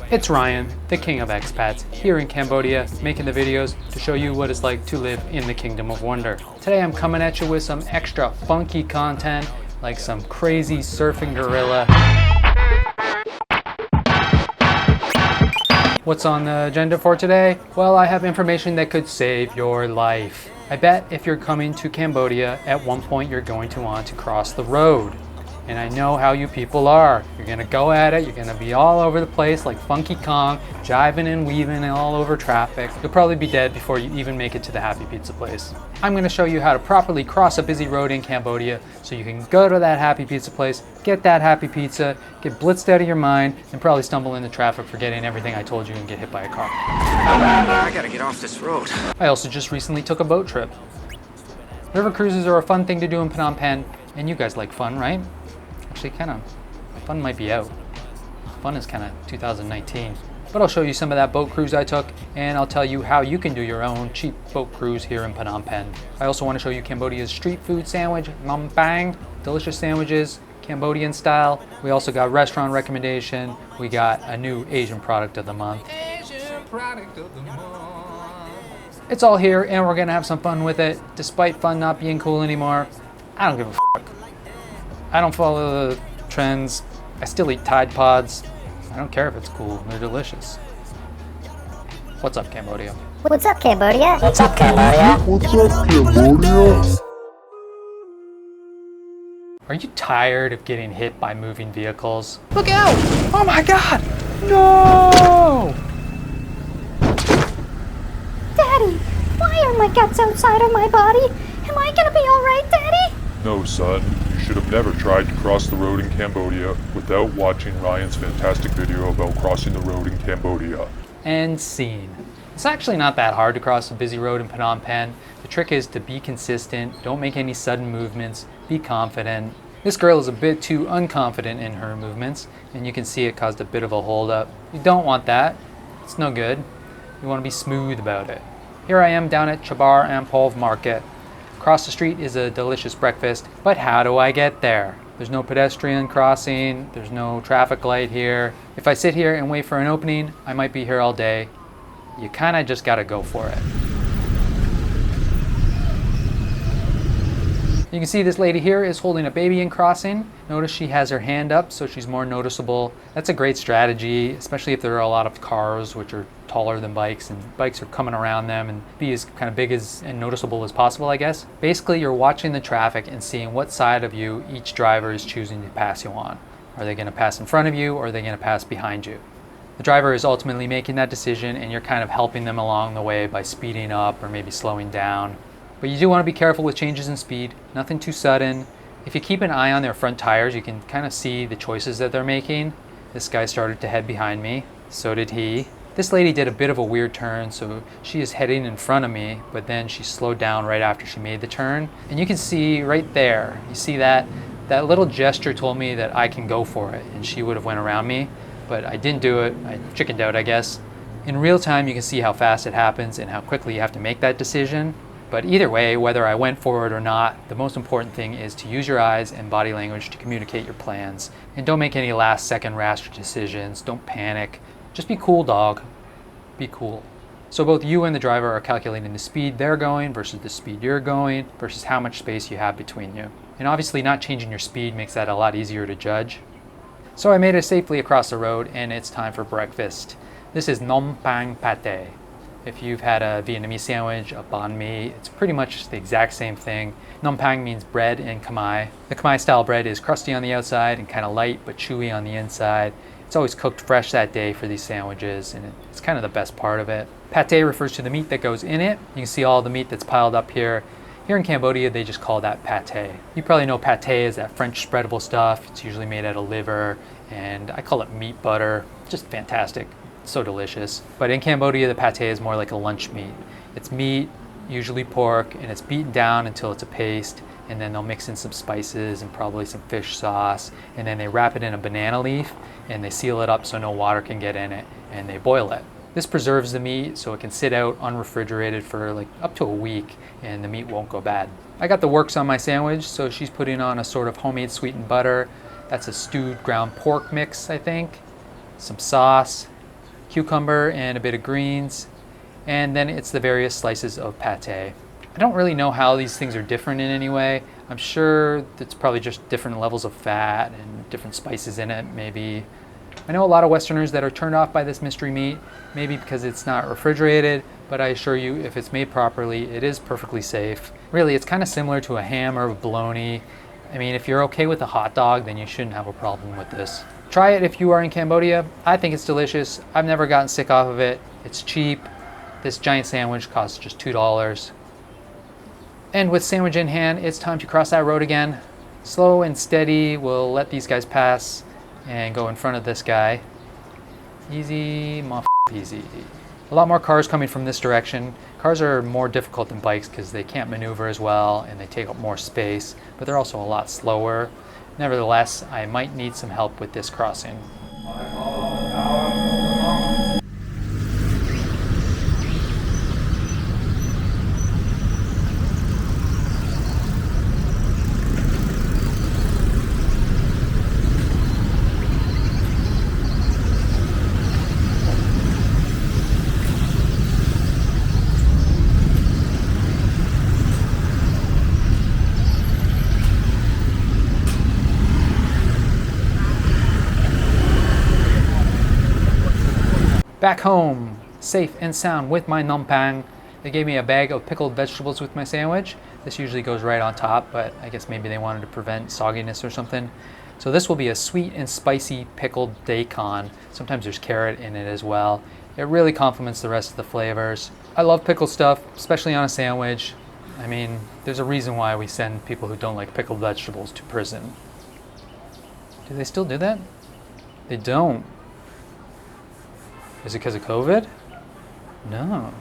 It's Ryan, the king of expats, here in Cambodia, making the videos to show you what it's like to live in the Kingdom of Wonder. Today I'm coming at you with some extra funky content, like some crazy surfing gorilla. What's on the agenda for today? Well, I have information that could save your life. I bet if you're coming to Cambodia, at one point you're going to want to cross the road. And I know how you people are. You're gonna go at it, you're gonna be all over the place like Funky Kong, jiving and weaving all over traffic. You'll probably be dead before you even make it to the Happy Pizza place. I'm gonna show you how to properly cross a busy road in Cambodia so you can go to that Happy Pizza place, get that Happy Pizza, get blitzed out of your mind, and probably stumble into traffic forgetting everything I told you and get hit by a car. I gotta get off this road. I also just recently took a boat trip. River cruises are a fun thing to do in Phnom Penh, and you guys like fun, right? Actually, fun might be out. Fun is kind of 2019. But I'll show you some of that boat cruise I took, and I'll tell you how you can do your own cheap boat cruise here in Phnom Penh. I also want to show you Cambodia's street food sandwich, Nam Bang. Delicious sandwiches, Cambodian style. We also got restaurant recommendation. We got a new Asian product of the month. Asian product of the month. It's all here, and we're gonna have some fun with it. Despite fun not being cool anymore, I don't give a f***. I don't follow the trends. I still eat Tide Pods. I don't care if it's cool. They're delicious. What's up, Cambodia? What's up, Cambodia? What's up, Cambodia? What's up, Cambodia? Are you tired of getting hit by moving vehicles? Look out! Oh my God! No! Daddy, why are my guts outside of my body? Am I gonna be alright, Daddy? No, son. You should have never tried to cross the road in Cambodia without watching Ryan's fantastic video about crossing the road in Cambodia. And scene. It's actually not that hard to cross a busy road in Phnom Penh. The trick is to be consistent, don't make any sudden movements, be confident. This girl is a bit too unconfident in her movements, and you can see it caused a bit of a holdup. You don't want that. It's no good. You want to be smooth about it. Here I am down at Chabar Ampov Market. Across the street is a delicious breakfast, but how do I get there? There's no pedestrian crossing, there's no traffic light here. If I sit here and wait for an opening, I might be here all day. You kinda just gotta go for it. You can see this lady here is holding a baby in crossing. Notice she has her hand up so she's more noticeable. That's a great strategy, especially if there are a lot of cars which are taller than bikes and bikes are coming around them, and be as kind of big as and noticeable as possible, I guess. Basically, you're watching the traffic and seeing what side of you each driver is choosing to pass you on. Are they going to pass in front of you, or are they going to pass behind you? The driver is ultimately making that decision, and you're kind of helping them along the way by speeding up or maybe slowing down. But you do want to be careful with changes in speed, nothing too sudden. If you keep an eye on their front tires, you can kind of see the choices that they're making. This guy started to head behind me, so did he. This lady did a bit of a weird turn, so she is heading in front of me, but then she slowed down right after she made the turn. And you can see right there, you see that little gesture told me that I can go for it, and she would have went around me, but I didn't do it. I chickened out, I guess. In real time, you can see how fast it happens and how quickly you have to make that decision. But either way, whether I went for it or not, the most important thing is to use your eyes and body language to communicate your plans. And don't make any last-second rash decisions. Don't panic. Just be cool, dog. Be cool. So both you and the driver are calculating the speed they're going versus the speed you're going versus how much space you have between you. And obviously not changing your speed makes that a lot easier to judge. So I made it safely across the road, and it's time for breakfast. This is Nam Bang Pate. If you've had a Vietnamese sandwich, a banh mi, it's pretty much the exact same thing. Nam Pang means bread in Khmer. The Khmer style bread is crusty on the outside and kind of light but chewy on the inside. It's always cooked fresh that day for these sandwiches, and it's kind of the best part of it. Pate refers to the meat that goes in it. You can see all the meat that's piled up here. Here in Cambodia, they just call that pate. You probably know pate is that French spreadable stuff. It's usually made out of liver, and I call it meat butter. Just fantastic. So delicious. But in Cambodia, the pate is more like a lunch meat. It's meat, usually pork, and it's beaten down until it's a paste, and then they'll mix in some spices and probably some fish sauce, and then they wrap it in a banana leaf and they seal it up so no water can get in it, and they boil it. This preserves the meat so it can sit out unrefrigerated for like up to a week, and the meat won't go bad. I got the works on my sandwich, so she's putting on a sort of homemade sweetened butter. That's a stewed ground pork mix, I think. Some sauce, cucumber and a bit of greens, and then it's the various slices of pate. I don't really know how these things are different in any way. I'm sure it's probably just different levels of fat and different spices in it, maybe. I know a lot of Westerners that are turned off by this mystery meat, maybe because it's not refrigerated, but I assure you, if it's made properly, it is perfectly safe. Really, it's kind of similar to a ham or a bologna. I mean, if you're okay with a hot dog, then you shouldn't have a problem with this. Try it if you are in Cambodia. I think it's delicious. I've never gotten sick off of it. It's cheap. This giant sandwich costs just $2. And with sandwich in hand, it's time to cross that road again. Slow and steady, we'll let these guys pass and go in front of this guy. Easy, easy. A lot more cars coming from this direction. Cars are more difficult than bikes because they can't maneuver as well and they take up more space, but they're also a lot slower. Nevertheless, I might need some help with this crossing. Back home, safe and sound with my Phnom Penh. They gave me a bag of pickled vegetables with my sandwich. This usually goes right on top, but I guess maybe they wanted to prevent sogginess or something. So this will be a sweet and spicy pickled daikon. Sometimes there's carrot in it as well. It really complements the rest of the flavors. I love pickled stuff, especially on a sandwich. I mean, there's a reason why we send people who don't like pickled vegetables to prison. Do they still do that? They don't. Is it because of COVID? No.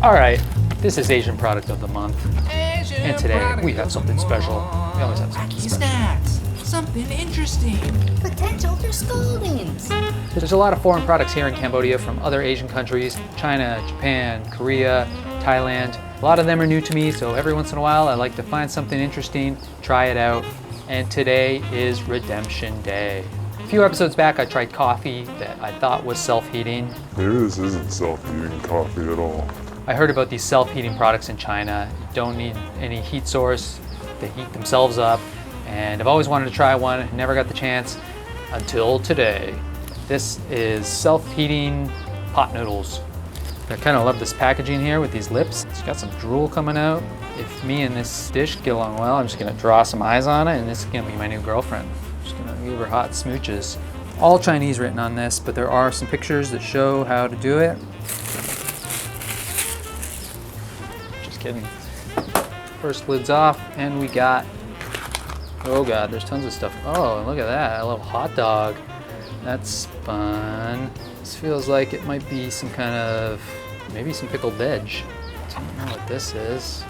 All right, this is Asian Product of the Month. And today we have something special. We always have something special. Snacks. Something interesting. Potential for scoldings. There's a lot of foreign products here in Cambodia from other Asian countries, China, Japan, Korea, Thailand. A lot of them are new to me, so every once in a while I like to find something interesting, try it out. And today is Redemption Day. A few episodes back, I tried coffee that I thought was self-heating. Maybe this isn't self-heating coffee at all. I heard about these self-heating products in China. You don't need any heat source. They heat themselves up. And I've always wanted to try one, never got the chance until today. This is self-heating pot noodles. I kind of love this packaging here with these lips. It's got some drool coming out. If me and this dish get along well, I'm just gonna draw some eyes on it and this is gonna be my new girlfriend. Just gonna give her hot smooches. All Chinese written on this, but there are some pictures that show how to do it. Just kidding. First lid's off and we got, oh God, there's tons of stuff. Oh, look at that, I love hot dog. That's fun. This feels like it might be some kind of, maybe some pickled veg. I don't know what this is.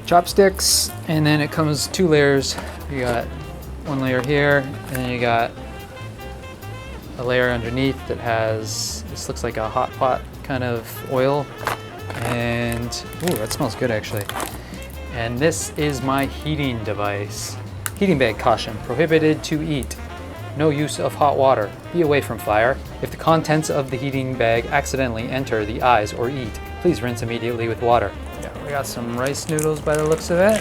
Chopsticks, and then it comes 2 layers. You got one layer here, and then you got a layer underneath that has, this looks like a hot pot kind of oil. And, ooh, that smells good actually. And this is my heating device. Heating bag caution, prohibited to eat. No use of hot water. Be away from fire. If the contents of the heating bag accidentally enter the eyes or eat, please rinse immediately with water. Yeah, we got some rice noodles by the looks of it.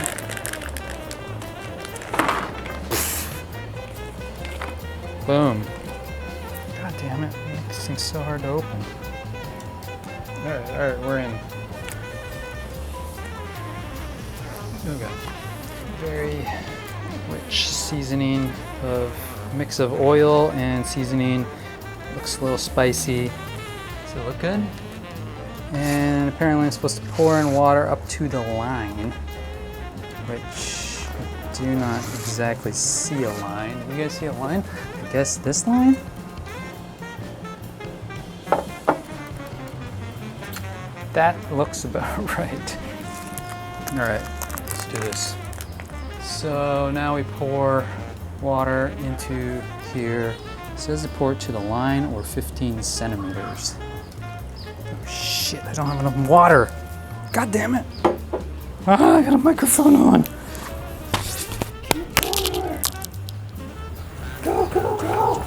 Boom. God damn it. This thing's so hard to open. All right, we're in. Oh God. Very rich seasoning of mix of oil and seasoning. Looks a little spicy. Does it look good? And apparently I'm supposed to pour in water up to the line, which I do not exactly see a line. Do you guys see a line? I guess this line? That looks about right. All right, let's do this. So now we pour water into here. It says to pour it to the line or 15 centimeters. Oh shit, I don't have enough water. God damn it. Ah, I got a microphone on. Go, go, go.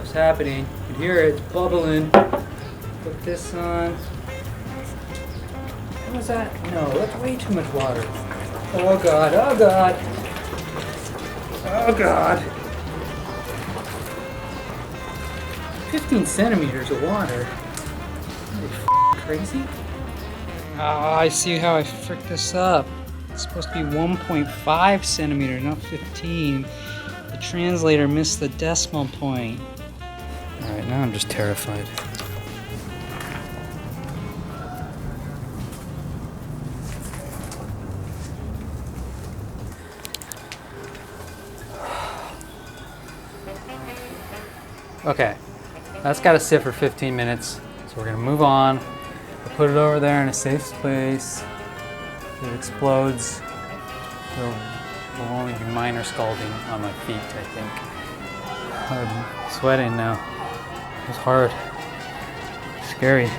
stuff's happening. You can hear it, it's bubbling. Put this on. What was that? No, that's way too much water. Oh God, oh God. Oh God. 15 centimeters of water. Are you crazy? Oh, I see how I fricked this up. It's supposed to be 1.5 centimeters, not 15. The translator missed the decimal point. Alright, now I'm just terrified. Okay, that's got to sit for 15 minutes. So we're gonna move on. We'll put it over there in a safe place. If it explodes, there will only be minor scalding on my feet, I think. I'm sweating now. It was hard. Scary.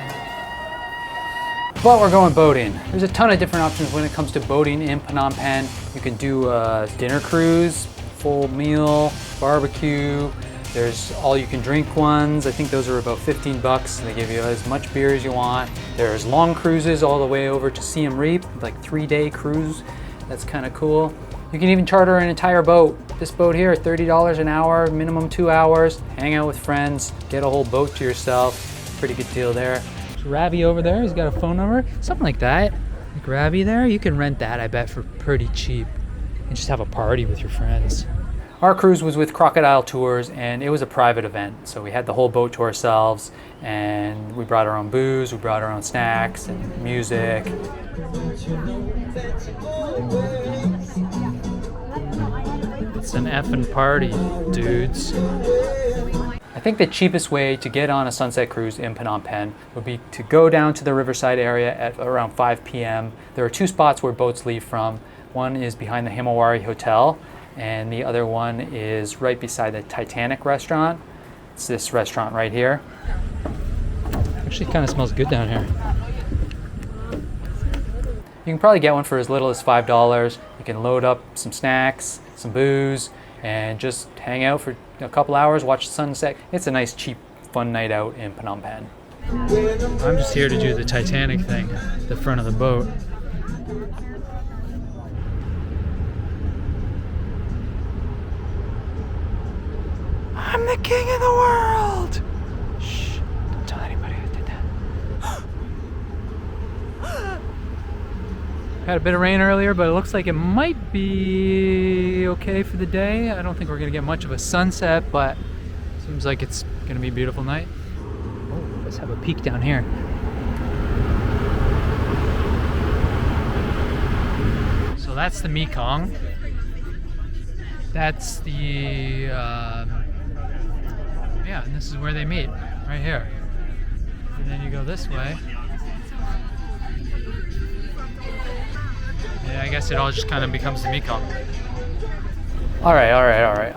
But we're going boating. There's a ton of different options when it comes to boating in Phnom Penh. You can do a dinner cruise, full meal, barbecue. There's all you can drink ones. I think those are about 15 bucks. They give you as much beer as you want. There's long cruises all the way over to Siem Reap, like 3-day cruise. That's kind of cool. You can even charter an entire boat. This boat here, $30 an hour, minimum 2 hours. Hang out with friends, get a whole boat to yourself. Pretty good deal there. There's Ravi over there, he's got a phone number, something like that. Like Ravi there, you can rent that, I bet, for pretty cheap. And just have a party with your friends. Our cruise was with Crocodile Tours, and it was a private event. So we had the whole boat to ourselves, and we brought our own booze, we brought our own snacks and music. It's an effing party, dudes. I think the cheapest way to get on a sunset cruise in Phnom Penh would be to go down to the riverside area at around 5 p.m. There are 2 spots where boats leave from. One is behind the Himawari Hotel, and the other one is right beside the Titanic restaurant. It's this restaurant right here. Actually kind of smells good down here. You can probably get one for as little as $5. You can load up some snacks, some booze, and just hang out for a couple hours, watch the sunset. It's a nice, cheap, fun night out in Phnom Penh. I'm just here to do the Titanic thing, the front of the boat. I'm the king of the world! Shh, don't tell anybody I did that. Had a bit of rain earlier, but it looks like it might be okay for the day. I don't think we're gonna get much of a sunset, but seems like it's gonna be a beautiful night. Oh, let's have a peek down here. So that's the Mekong. That's the, yeah, and this is where they meet, right here. And then you go this way. Yeah, I guess it all just kind of becomes the Mekong. All right.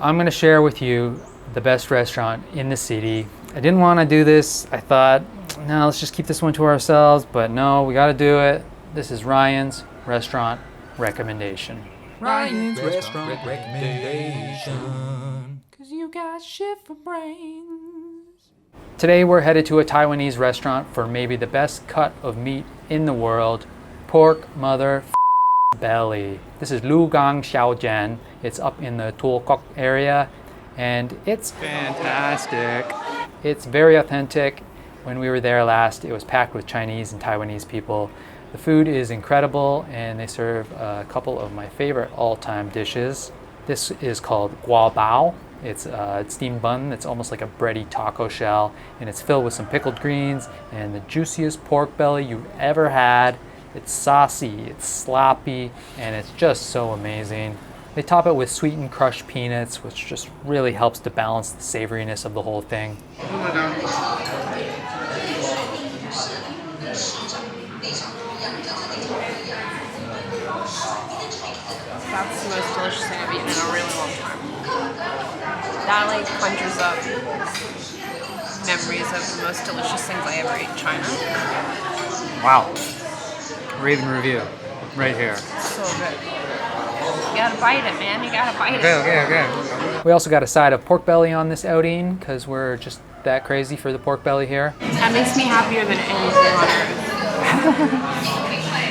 I'm gonna share with you the best restaurant in the city. I didn't want to do this. I thought, no, let's just keep this one to ourselves, but no, we gotta do it. This is Ryan's restaurant recommendation. Ryan's restaurant recommendation. Cause you got shit for brains. Today we're headed to a Taiwanese restaurant for maybe the best cut of meat in the world. Pork mother belly. This is Lu Gang Xiao Jian. It's up in the Tuol Kok area, and it's fantastic. It's very authentic. When we were there last, it was packed with Chinese and Taiwanese people. The food is incredible, and they serve a couple of my favorite all-time dishes. This is called guo bao. It's a steamed bun that's almost like a bready taco shell, and it's filled with some pickled greens and the juiciest pork belly you've ever had. It's saucy, it's sloppy, and it's just so amazing. They top it with sweetened crushed peanuts, which just really helps to balance the savoriness of the whole thing. That's the most delicious thing I've eaten in a really long time. That like conjures up memories of the most delicious things I ever ate in China. Wow. Rave and review, right here. So good. You gotta bite it, man. You gotta bite it. Okay. We also got a side of pork belly on this outing because we're just that crazy for the pork belly here. That makes me happier than anything on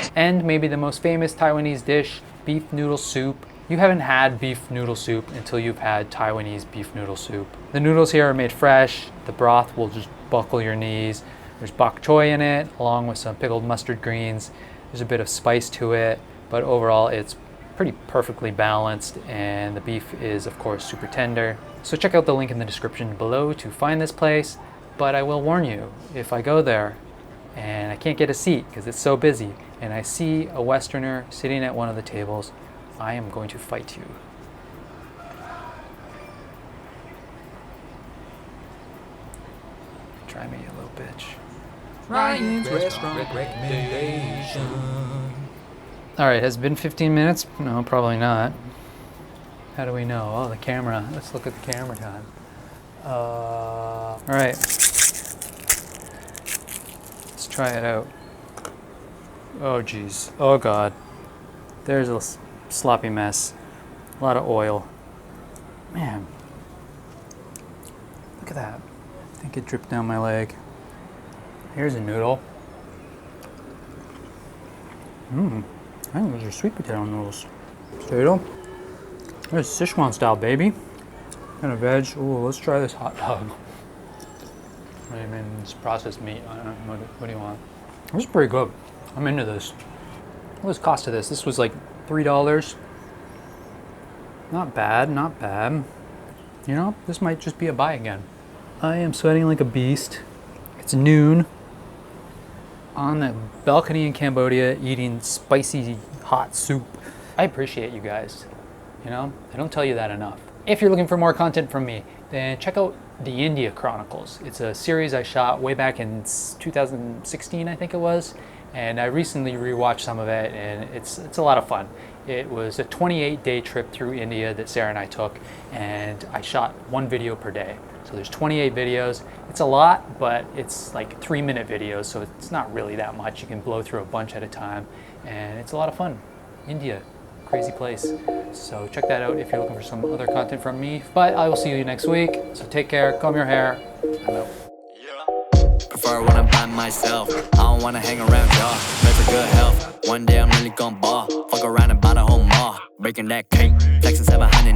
earth. And maybe the most famous Taiwanese dish, beef noodle soup. You haven't had beef noodle soup until you've had Taiwanese beef noodle soup. The noodles here are made fresh. The broth will just buckle your knees. There's bok choy in it, along with some pickled mustard greens. There's a bit of spice to it, but overall it's pretty perfectly balanced, and the beef is of course super tender. So check out the link in the description below to find this place, but I will warn you, if I go there and I can't get a seat because it's so busy, and I see a Westerner sitting at one of the tables, I am going to fight you. Try me, you little bitch. Ryan's restaurant recommendation. All right, has it been 15 minutes? No, probably not. How do we know? Oh, the camera. Let's look at the camera time. All right. Let's try it out. Oh, geez. Oh, God. There's a sloppy mess. A lot of oil. Man. Look at that. I think it dripped down my leg. Here's a noodle. I think those are sweet potato noodles. Potato. There's Sichuan style, baby. And a veg. Ooh, let's try this hot dog. I mean, it's processed meat. I don't know. What do you want? This is pretty good. I'm into this. What was the cost of this? This was like $3. Not bad, not bad. You know, this might just be a buy again. I am sweating like a beast. It's noon. On the balcony in Cambodia eating spicy hot soup. I appreciate you guys. You know, I don't tell you that enough. If you're looking for more content from me, then check out the India Chronicles. It's a series I shot way back in 2016, I think it was. And I recently rewatched some of it, and it's a lot of fun. It was a 28-day trip through India that Sarah and I took, and I shot one video per day. So there's 28 videos. It's a lot, but it's like 3-minute videos, so it's not really that much. You can blow through a bunch at a time, and it's a lot of fun. India, crazy place. So check that out if you're looking for some other content from me. But I will see you next week. So take care, comb your hair. I'm out. Prefer when I'm by myself. I don't wanna hang around y'all. Pray for good health. One day I'm really gon' ball. Fuck around and buy the whole mall. Breaking that cake, flexing 700